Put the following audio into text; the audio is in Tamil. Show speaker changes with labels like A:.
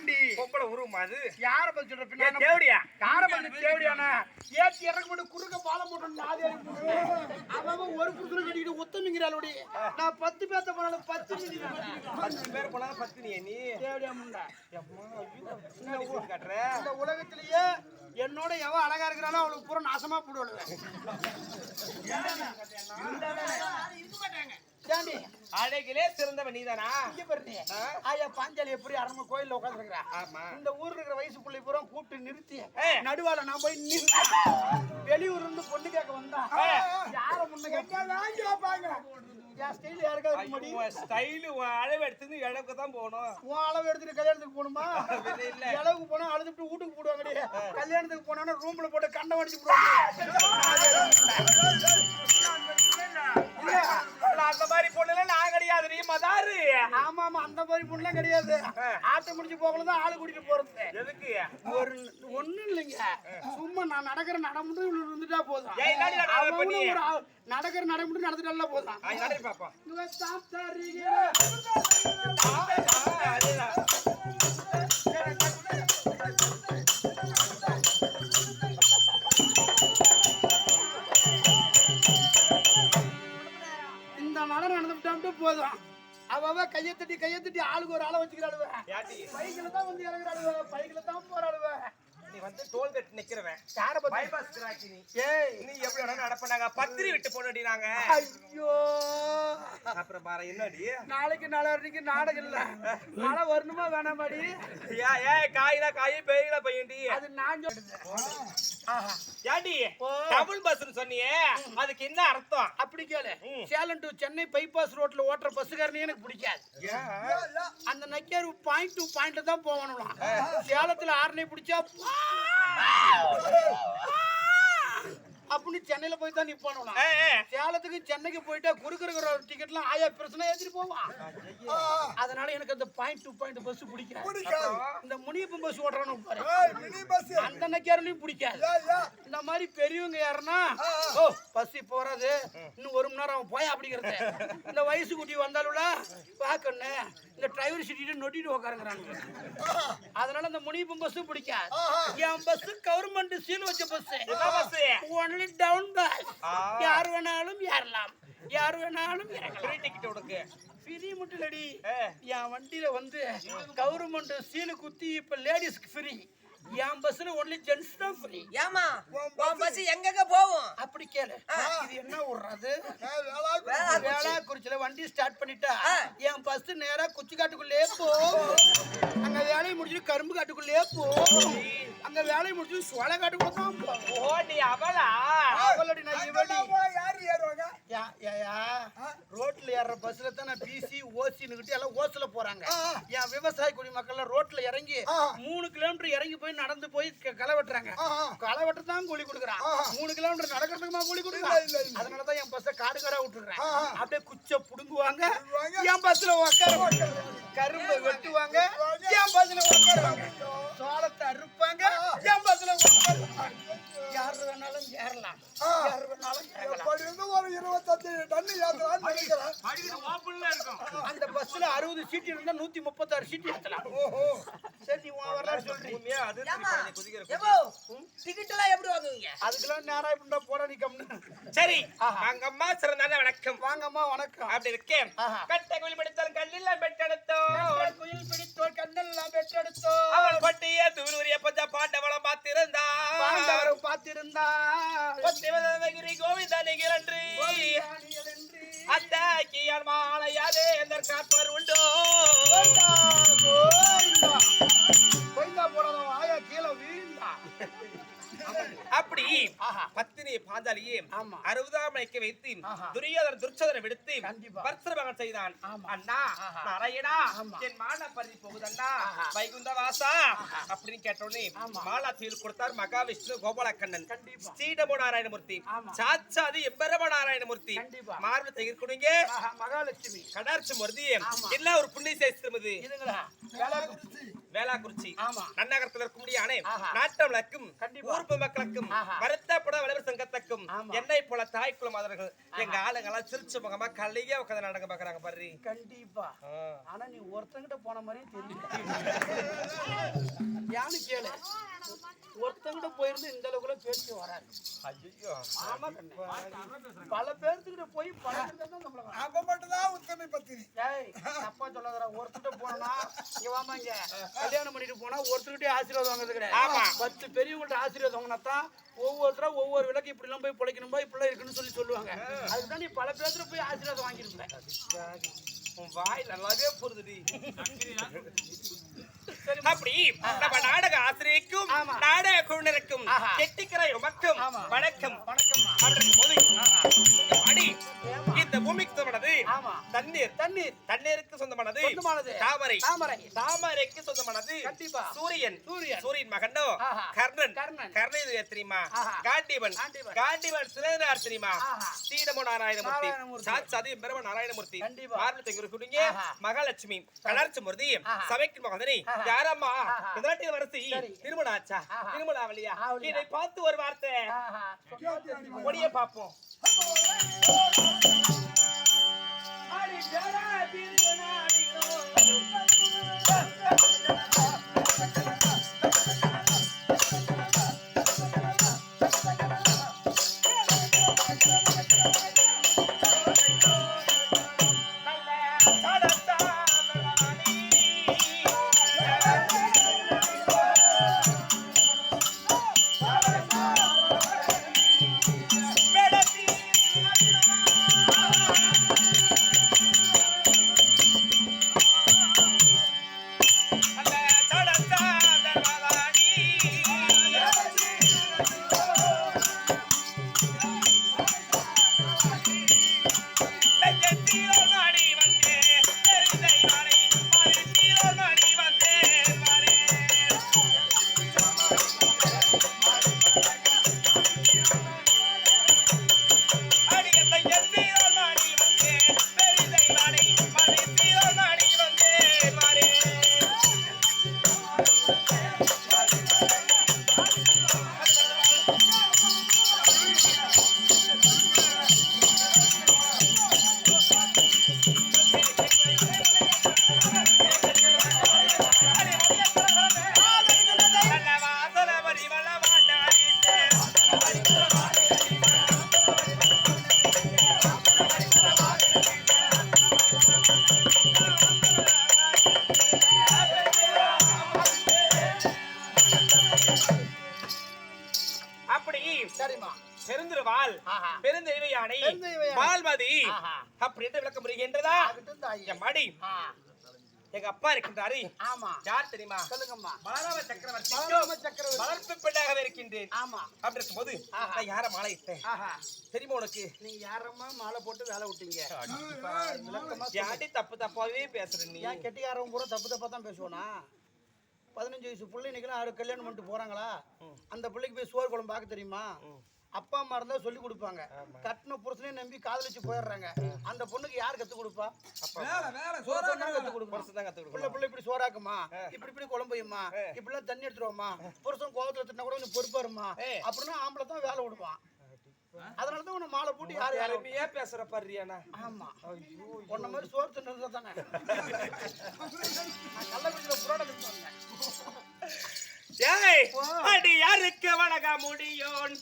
A: ஏண்டி
B: பொம்பளை உருவமா அது?
A: யார பத்தி சொல்ற? பின்ன
B: தேவடியா
A: கார பத்தி தேவடியானா ஏத்தி இறக்க போட்டு குறுக்க பாலம் போட்டு நாலு அவன் ஒரு புருஷனை கட்டிக்கிட்டு உத்தமிங்கிறாளோடி. நான் 10 பேத்த போனாலும் 10
B: பேர் போனாலும் 10 நீ
A: தேவடியா முண்டா.
B: காட்டுற
A: இந்த உலகத்திலேயே என்னோட எவன் அழகா இருக்கிறானோ அவளுக்கு பூரா நாசமா போடுவாளுவேன்.
B: அழகிலே சிறந்தவன் நீதானா?
A: ஆயா பாஞ்சாலி எப்படி அரண்மனை கோயில்ல உட்காந்துருக்கிறா? இந்த ஊர்ல இருக்கிற வயசு பிள்ளை பூரா கூப்பிட்டு நிறுத்தி நடுவால நான் போய் வெளியூர்ல இருந்து பொண்ணு கேட்க வந்தா யார முன்ன கேட்பாங்க. என் ஸ்டைல் யாருக்காவது
B: ஸ்டைலு அளவு எடுத்து இழவுக்கு தான் போகணும்.
A: உன் அளவு எடுத்துட்டு கல்யாணத்துக்கு போகணுமா? இளவுக்கு போனா அழுதுட்டு வீட்டுக்கு போடுவாங்கடி. கல்யாணத்துக்கு போனா ரூம்ல போட்டு கண்டம் அடிச்சு
B: அந்த மாதிரி பொண்ணுல நான் கிடையாது. நீ மதாரு.
A: ஆமா ஆமா அந்த மாதிரி பொண்ணுலாம் கிடையாது. ஆட்டை முடிச்சு போகலதான் ஆளு கூட்டிட்டு போறது.
B: எதுக்கு?
A: ஒரு ஒண்ணும் இல்லைங்க. சும்மா நான் நடக்கிற நடமுட்டு இருந்துட்டா போதும். நடக்கிற நடமுட்டு நடந்துட்டா போதும். இந்த நடம் நடந்துட்டா போதும். அவ கையை தட்டி ஆளுக்கு ஒரு ஆளை வச்சுக்கிறாளுவ. பைக்கில தான் வந்து இறங்குறாளுவ, பைக்கில தான் போறாளுவ.
B: நீ வந்து டோல் கட் நிக்கிறவன்.
A: யார பத்தி
B: பைபாஸ் கிராக்கி நீ. ஏய் நீ எப்படி வேணா நடப்பனாங்க. பத்திரி விட்டு போடுடி நாங்க.
A: ஐயோ
B: அப்புறம் பாரு என்னடி?
A: நாளைக்கு நாளைக்கு நாடகம் இல்ல. மழை வரணுமா வேணாமாடி?
B: ஏய் காயில காய் பேயில பையன்டி.
A: அது நான் சொல்றேன்.
B: ஏண்டி டபுள் பஸ்னு சொன்னியே அதுக்கு என்ன அர்த்தம்?
A: அப்படி கேளு. சேலம் டு சென்னை பைபாஸ் ரோட்ல ஓட்டுற பஸ்ஸுக்காரனே எனக்கு பிடிக்காது. அந்த நக்கியார் பாயிண்ட் டு பாயிண்ட்ல தான் போகணும். சேலத்துல ஆர்னை பிடிச்சா அப்படின்னு சென்னையில போய் தான் நிப்பானும். சேலத்துக்கு சென்னைக்கு போயிட்டா குறுக்குற டிக்கெட்லாம் ஆயா பிரச்சனை ஏத்திட்டு போவான். அதனால எனக்கு அந்த பாயிண்ட் டு பாயிண்ட் பஸ் பிடிக்காது. இந்த முனியப்பம் பஸ் ஓட்டுறானு பாரு அந்த நக்கியாரனையும் பிடிக்காது. இந்த மாதிரி பெரியவங்க யாருன்னா ஓ பஸ் இப்போ வராது இன்னும் 1 மணி நேரம் அவன் போய் அப்படிங்கிறது. இந்த வயசு குட்டி வந்தாலும்ல பாக்கண்ணு இந்த டிரைவர் சீட்டு நொட்டிட்டு உட்காருங்கிறாங்க. அதனால அந்த முனியப்பம் பஸ் பிடிக்காது. என் பஸ் கவர்மெண்ட் சீல் வச்ச பஸ். Only town bus. யார் வேணாலும் ஏறலாம், யார் வேணாலும் இறங்கலாம்.
B: டிக்கெட் உனக்கு
A: ஃப்ரீ மட்டும் இல்லடி. என் வண்டியில வந்து கவர்மெண்ட் சீல் குத்தி இப்ப லேடிஸ்க்கு ஃப்ரீ. என் பஸ்ல ஒன்லி ஜென்ஸ் தான் ஃப்ரீ.
C: ஏமா உன் பஸ் எங்கங்க போகும்?
A: அப்படி கேளு. இது என்ன ஊர்றது? வேளாக்குறிச்சில வண்டி ஸ்டார்ட் பண்ணிட்டா என் பஸ் நேரா குச்சி காட்டுக்குள்ளே போகும். அங்க வேலையை முடிச்சுட்டு கரும்பு காட்டுக்குள்ளே போகும். அங்க வேலையை முடிச்சுட்டு சோள காட்டுக்குள்ள தான் போகும்.
B: ஓ நீ அவளா?
A: அவளடி நான் இவடி. யாரு ஏறுவாங்க? ரோட்ல ஏற பஸ்ல தான் நான் பிசி ஓசின்னு எல்லாம் ஓசல போறாங்க. என் விவசாய குடிமக்கள் ரோட்ல இறங்கி 3 கிலோமீட்டர் இறங்கி போய் நடந்து போய் களை வெட்டுறாங்க. களை வெட்ட தான் கூலி கொடுக்குறான். 3 கிலோமீட்டர் நடக்கிறதுக்குமா கூலி கொடுக்குறான். அதனாலதான் என் பஸ்ஸை காடு காடா விட்டுருக்கேன். அப்படியே குச்ச புடுங்குவாங்க என் பஸ்ல உட்காருவாங்க. கரும்பை வெட்டுவாங்க என் பஸ்ல உட்காருவாங்க. சோளத்தை அறுப்பாங்க என் பஸ்ல உட்காருவாங்க. யாரு வேணாலும் ஏறலாம், யாரு வேணாலும் ஏறலாம்.
D: ஒரு 25 டன் ஏத்தலாம் நினைக்கிறேன்.
A: அந்த பஸ்ல 60 சீட் இருந்தா 136 சீட் ஏத்தலாம். சரி உன் வரலாறு சொல்றீங்க.
C: டிக்கெட் எல்லாம் எப்படி வாங்குவீங்க?
A: அதுக்கெல்லாம் நேரா இப்படி போட நிக்கம்னு.
B: சரி வாங்கம்மா சிறந்தான வணக்கம்.
A: வாங்கம்மா வணக்கம்.
B: அப்படி இருக்கேன். கட்ட குயில் பிடித்தால் கண்ணெல்லாம் பெற்றெடுத்தோம்.
A: குயில் பிடித்தோர் கண்ணெல்லாம் பெற்றெடுத்தோம்.
B: அவள் பட்டிய தூளுரிய பஞ்ச பாண்டவளம் பார்த்திருந்தா
A: பார்த்திருந்தா
B: கோவிந்தா நிகழன்று அத்தாக்கியால் மாலையாதே எதற்காப்பர் உண்டோ
A: கோயிந்தா போறதும் ஆயா கீழே வீழ்ந்தா.
B: அப்படி பத்தினி பாஞ்சாலியே 60ஆம் மணிக்கு வைத்து துரியோதன துர்ச்சோதனை விடுத்து வர்த்தமகன் செய்தான். அண்ணா நாராயணா என் மாலா பறி போகுதண்ணா வைகுந்த வாசா அப்படின்னு கேட்டோடனே மாலா தீல் கொடுத்தார் மகாவிஷ்ணு கோபாலக்கண்ணன், ஸ்ரீடமோ நாராயணமூர்த்தி, சாட்சாதி எம்பரம நாராயணமூர்த்தி, மார்பு தயிர் கொடுங்க
A: மகாலட்சுமி,
B: கடாட்சி மூர்த்தி எல்லாம் ஒரு புண்ணிய சேஸ்திரம். இது வேளாக்குறிச்சி
A: ஆமா.
B: நன்னகரத்தில் இருக்க முடியானே
A: ஆஹா.
B: நாட்டவளுக்கும்
A: கண்டிப்பா.
B: ஊர்ப்பு மக்களுக்கும்
A: ஆஹா.
B: வருத்தப்பட வளவர் சங்கத்துக்கும்
A: ஆமா.
B: என்னை போல தாய்க்குள்ள மாதவர்கள் எங்க ஆளுங்கெல்லாம் சிரிச்ச முகமா கல்லையே உட்காந்து நடக்க பாக்குறாங்க பாரு.
A: கண்டிப்பா.
B: ஆ.
A: ஆனா நீ ஒருத்தங்கிட்ட போன மாதிரியும் தெரியல. யானு கேளு, ஒருத்தங்கிட்ட போயிருந்து இந்த அளவுக்குள்ள பேச்சு வராது.
B: ஐயோ.
A: ஆமா கண்ணு. பல பேர்த்துக்கிட்ட போய் பல பேர் தான் நம்மள வராங்க.
D: அப்ப மட்டும்தான் உத்தமி பத்தினி.
A: ஏய், தப்பா சொல்லாதடா. ஒருத்தங்கிட்ட போனா இங்க வாமா, இங்க கல்யாணம் பண்ணிட்டு போனா ஒருத்தர்கிட்டயே ஆசீர்வாதம் வாங்குறது கிடையாது.
B: ஆமா.
A: 10 பெரியவங்கள்ட்ட ஆசீர்வாதம் வாங்கினாதான் ஒவ்வொருத்தரா ஒவ்வொரு விளக்கு இப்படி எல்லாம் போய் பிழைக்கணும்பா, இப்படி இருக்குன்னு சொல்லுவாங்க. அதுதான் நீ பல பேர்த்துல போய் ஆசீர்வாதம் வாங்கிருப்ப.
B: உன் வாய் நல்லாவே போறதுடி. அப்படி நம்ம நாடக ஆசிரியருக்கும்
A: ஆமா.
B: நாடக குழுவினருக்கும்
A: ஆஹா.
B: கெட்டிக்கிற உமக்கும்
A: ஆமா.
B: வணக்கம்
A: வணக்கம்மா.
B: அப்படின்ற போது அடி இந்த பூமிக்கு சொந்தமானது
A: ஆமா.
B: தண்ணீர்
A: தண்ணீர்
B: தண்ணீருக்கு சொந்தமானது
A: சொந்தமானது
B: தாமரை
A: தாமரை
B: தாமரைக்கு சொந்தமானது
A: கண்டிப்பா.
B: சூரியன்
A: சூரியன்.
B: சூரியன் மகனோ
A: ஆஹா.
B: கர்ணன்
A: கர்ணன்.
B: கர்ணன் தெரியுமா?
A: ஆஹா.
B: காண்டிவன்
A: காண்டீபன்.
B: காண்டிவன் சிலைனார் தெரியுமா?
A: ஆஹா.
B: ஸ்ரீடமோ நாராயணமூர்த்தி
A: நாராயணமூர்த்தி.
B: சாட்சாதி பிரம நாராயணமூர்த்தி
A: கண்டிப்பா.
B: பார்வதி குருகுடிங்க
A: ஆஹா.
B: மகாலட்சுமி கலர்ச்சமூர்த்தி
A: ஆஹா.
B: சபைக்கு மகனே
A: ஆஹா.
B: யாரம்மா
A: ஆஹா.
B: இதனாட்டி வரசி
A: சரி.
B: திருமணம் ஆச்சா?
A: ஆஹா.
B: திருமணம் ஆவலியா?
A: ஆவலியா.
B: இதை பார்த்து ஒரு வார்த்தை
A: ஆஹா. சொன்னா தெரியுமா?
B: ஒடிய பாப்போம். அப்படி
A: சரிம்மா.
B: பெருந்திருவாள்
A: ஆஹா.
B: பெருந்தெய்வ யானை
A: பெருந்தெய்வ யானை.
B: பால்மதி
A: ஆஹா.
B: அப்படின்னு விளக்கம் புரிகின்றதா?
A: அதுதான் தாயி.
B: என் மடி
A: ஆ.
B: எங்க அப்பா இருக்கின்றாரு.
A: ஆமா.
B: யார் தெரியுமா?
A: சொல்லுங்கம்மா.
B: பலராம சக்கரவர்த்தி
A: பலராம சக்கரவர்த்தி.
B: வளர்ப்பு பெண்ணாகவே இருக்கின்றேன்.
A: ஆமா.
B: அப்படி இருக்கும்போது
A: ஆஹா.
B: நான் யார மாலை இட்டேன்
A: ஆஹா.
B: தெரியுமா உனக்கு?
A: நீங்க யாரம்மா மாலை போட்டு வேலை விட்டீங்க? விளக்கமா சொல்லு.
B: யாடி தப்பு தப்பாவே பேசுற நீ?
A: ஏன் கெட்டிக்காரவங்க பூரா தப்பு தப்பா தான் பேசுவானா? 15 வயசு பிள்ளை இன்னைக்கு யாரும் கல்யாணம் பண்ணிட்டு போறாங்களா? அந்த பிள்ளைக்கு போய் சோறு குழம்பு பார்க்க தெரியுமா? அப்பா அம்மா இருந்தா சொல்லி கொடுப்பாங்க. கட்டின புருஷனே நம்பி காதலிச்சு போயிடுறாங்க. அந்த பொண்ணுக்கு யார் கத்து கொடுப்பா? புருஷன் தான் கத்து கொடுப்பா.
B: புருஷன் தான் கத்து
A: பிள்ளை பிள்ளை இப்படி சோறாக்குமா, இப்படி குழம்புமா, இப்படிலாம் தண்ணி எடுத்துருவோமா, புருஷன் கோவத்துல திட்டினா கூட கொஞ்சம் பொறுப்பாருமா அப்படின்னா ஆம்பளை தான் வேலை விடுவான். அதனாலதான் உன்னை மாலை போட்டு யாரு
B: யாருமையா பேசுற பாருறியானா?
A: ஆமா. உன்ன மாதிரி சோறு தின்னது தானே. நான் கள்ளக்குறிச்சியில புரோட வந்தேன்.
B: ஏய் அடி யாருக்கு வணங்க முடியும்?